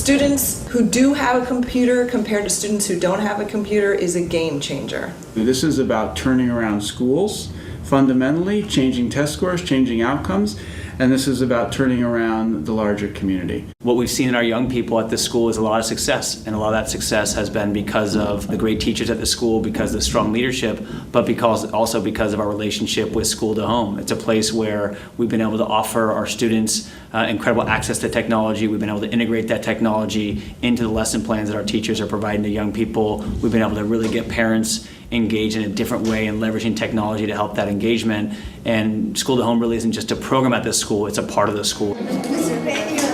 students who do have a computer compared to students who don't have a computer is a game changer. This is about turning around schools, fundamentally, changing test scores, changing outcomes, and this is about turning around the larger community. What we've seen in our young people at this school is a lot of success, and a lot of that success has been because of the great teachers at the school, because of the strong leadership, but also because of our relationship with School to Home. It's a place where we've been able to offer our students incredible access to technology. We've been able to integrate that technology into the lesson plans that our teachers are providing to young people. We've been able to really get parents engaged in a different way and leveraging technology to help that engagement. And School to Home really isn't just a program at this school, it's a part of the school.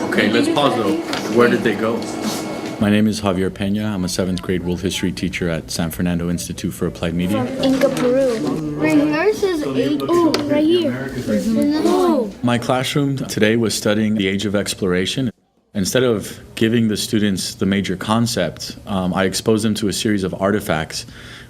Okay, let's pause though. Where did they go? My name is Javier Peña. I'm a 7th grade world history teacher at San Fernando Institute for Applied Media. From Inca, Peru. Right here says 8. Oh, right here. Oh. My classroom today was studying the age of exploration. Instead of giving the students the major concept, I exposed them to a series of artifacts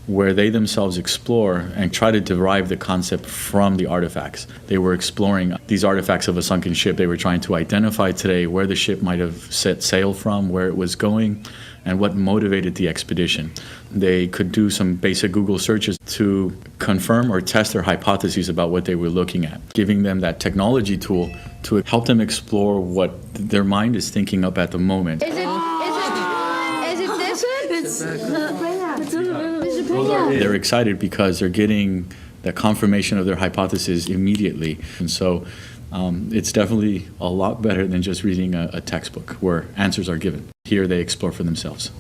where they themselves explore and try to derive the concept from the artifacts. They were exploring these artifacts of a sunken ship. They were trying to identify today where the ship might have set sail from, where it was going, and what motivated the expedition. They could do some basic Google searches to confirm or test their hypotheses about what they were looking at, giving them that technology tool to help them explore what their mind is thinking up at the moment. Is it this one? They're excited because they're getting the confirmation of their hypothesis immediately. And so it's definitely a lot better than just reading a textbook where answers are given. Here they explore for themselves.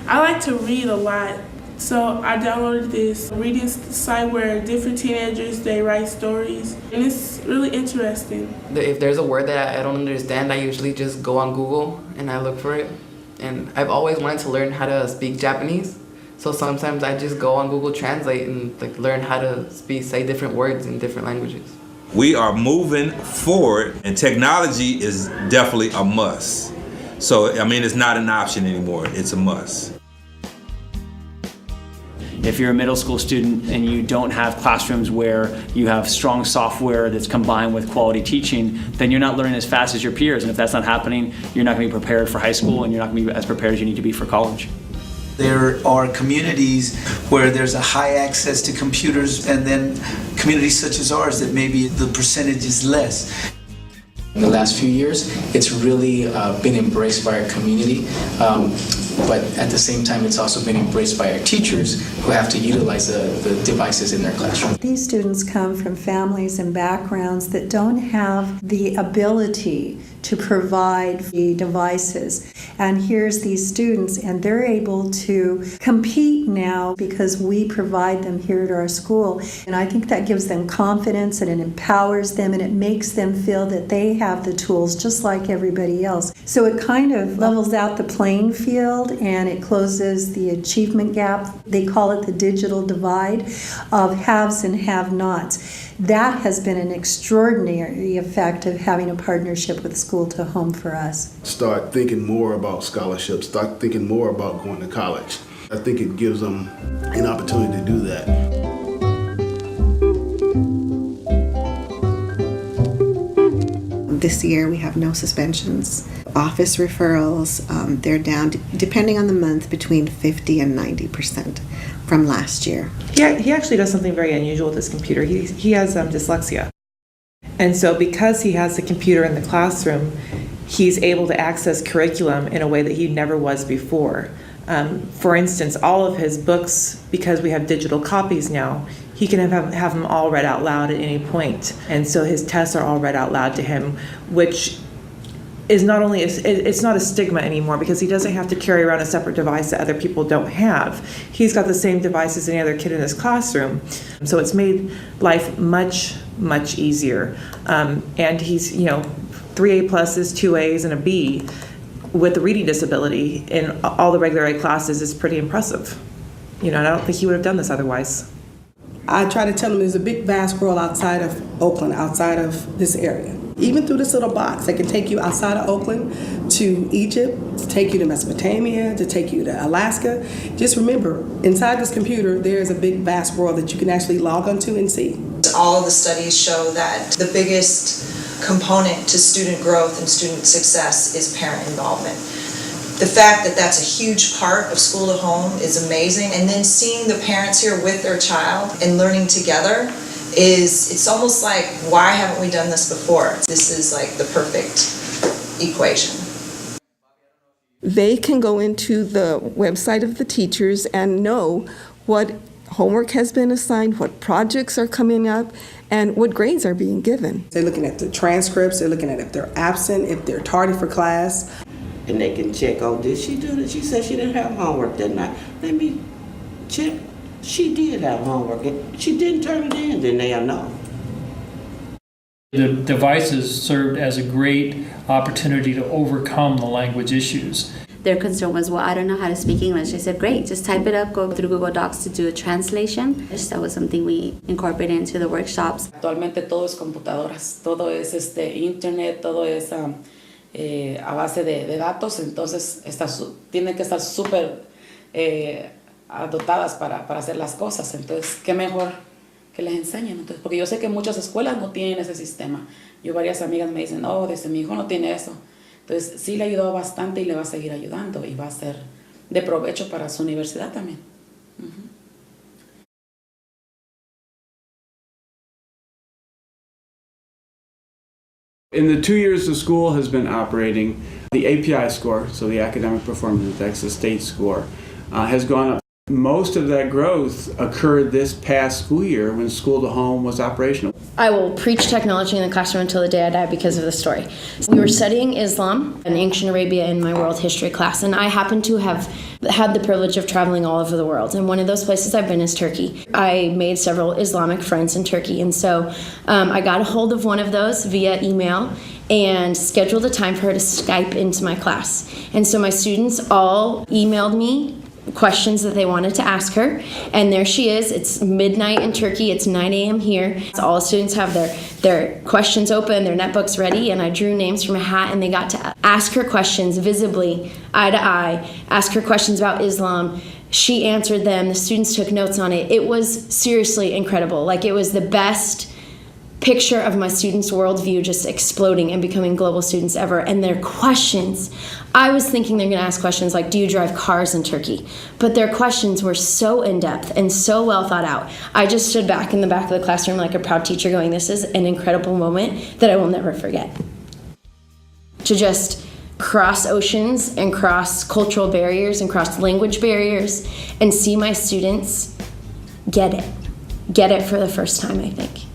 I like to read a lot, so I downloaded this reading site where different teenagers, they write stories, and it's really interesting. If there's a word that I don't understand, I usually just go on Google and I look for it. And I've always wanted to learn how to speak Japanese, so sometimes I just go on Google Translate and learn how to say different words in different languages. We are moving forward, and technology is definitely a must. So, I mean, it's not an option anymore, it's a must. If you're a middle school student and you don't have classrooms where you have strong software that's combined with quality teaching, then you're not learning as fast as your peers. And if that's not happening, you're not going to be prepared for high school and you're not going to be as prepared as you need to be for college. There are communities where there's a high access to computers, and then communities such as ours that maybe the percentage is less. In the last few years, it's really been embraced by our community, but at the same time, it's also been embraced by our teachers who have to utilize the devices in their classroom. These students come from families and backgrounds that don't have the ability to provide the devices. And here's these students, and they're able to compete now because we provide them here at our school. And I think that gives them confidence, and it empowers them, and it makes them feel that they have the tools just like everybody else. So it kind of levels out the playing field, and it closes the achievement gap. They call it the digital divide of haves and have-nots. That has been an extraordinary effect of having a partnership with School to Home for us. Start thinking more about scholarships, start thinking more about going to college. I think it gives them an opportunity to do that. This year we have no suspensions. Office referrals, they're down, depending on the month, between 50 and 90% from last year. Yeah, he actually does something very unusual with his computer. He has dyslexia. And so because he has the computer in the classroom, he's able to access curriculum in a way that he never was before. For instance, all of his books, because we have digital copies now, he can have them all read out loud at any point. And so his tests are all read out loud to him, which is not only, it's not a stigma anymore because he doesn't have to carry around a separate device that other people don't have. He's got the same device as any other kid in his classroom. So it's made life much, much easier. And he's, 3 A+, 2 A's, and a B with a reading disability in all the regular A classes is pretty impressive. I don't think he would have done this otherwise. I try to tell them there's a big, vast world outside of Oakland, outside of this area. Even through this little box, they can take you outside of Oakland to Egypt, to take you to Mesopotamia, to take you to Alaska. Just remember, inside this computer, there is a big, vast world that you can actually log onto and see. All of the studies show that the biggest component to student growth and student success is parent involvement. The fact that that's a huge part of school to home is amazing. And then seeing the parents here with their child and learning together it's almost like, why haven't we done this before? This is like the perfect equation. They can go into the website of the teachers and know what homework has been assigned, what projects are coming up, and what grades are being given. They're looking at the transcripts, they're looking at if they're absent, if they're tardy for class. And they can check, did she do this? She said she didn't have homework that night. Let me check. She did have homework. She didn't turn it in, then they'll know. The devices served as a great opportunity to overcome the language issues. Their concern was, well, I don't know how to speak English. I said, great, just type it up, go through Google Docs to do a translation. That was something we incorporated into the workshops. Actualmente todo es computadoras, todo es internet, todo es a base de datos, entonces tienen que estar súper dotadas para hacer las cosas. Entonces, qué mejor que les enseñen. Entonces, porque yo sé que muchas escuelas no tienen ese sistema. Varias amigas me dicen, desde mi hijo no tiene eso. Entonces, sí le ha ayudado bastante y le va a seguir ayudando y va a ser de provecho para su universidad también. In the 2 years the school has been operating, the API score, so the Academic Performance Index, the state score, has gone up. Most of that growth occurred this past school year when school to home was operational. I will preach technology in the classroom until the day I die because of this story. We were studying Islam and ancient Arabia in my world history class, and I happen to have had the privilege of traveling all over the world. And one of those places I've been is Turkey. I made several Islamic friends in Turkey, and so I got a hold of one of those via email and scheduled a time for her to Skype into my class. And so my students all emailed me questions that they wanted to ask her, and there she is. It's midnight in Turkey, it's 9 a.m. here. So all students have their questions open, their netbooks ready, and I drew names from a hat, and they got to ask her questions visibly, eye to eye, ask her questions about Islam. She answered them, the students took notes on it. It was seriously incredible. Like, it was the best picture of my students' worldview just exploding and becoming global students ever. And their questions, I was thinking they're going to ask questions like, do you drive cars in Turkey? But their questions were so in-depth and so well thought out. I just stood back in the back of the classroom like a proud teacher going, this is an incredible moment that I will never forget. To just cross oceans and cross cultural barriers and cross language barriers and see my students get it for the first time, I think.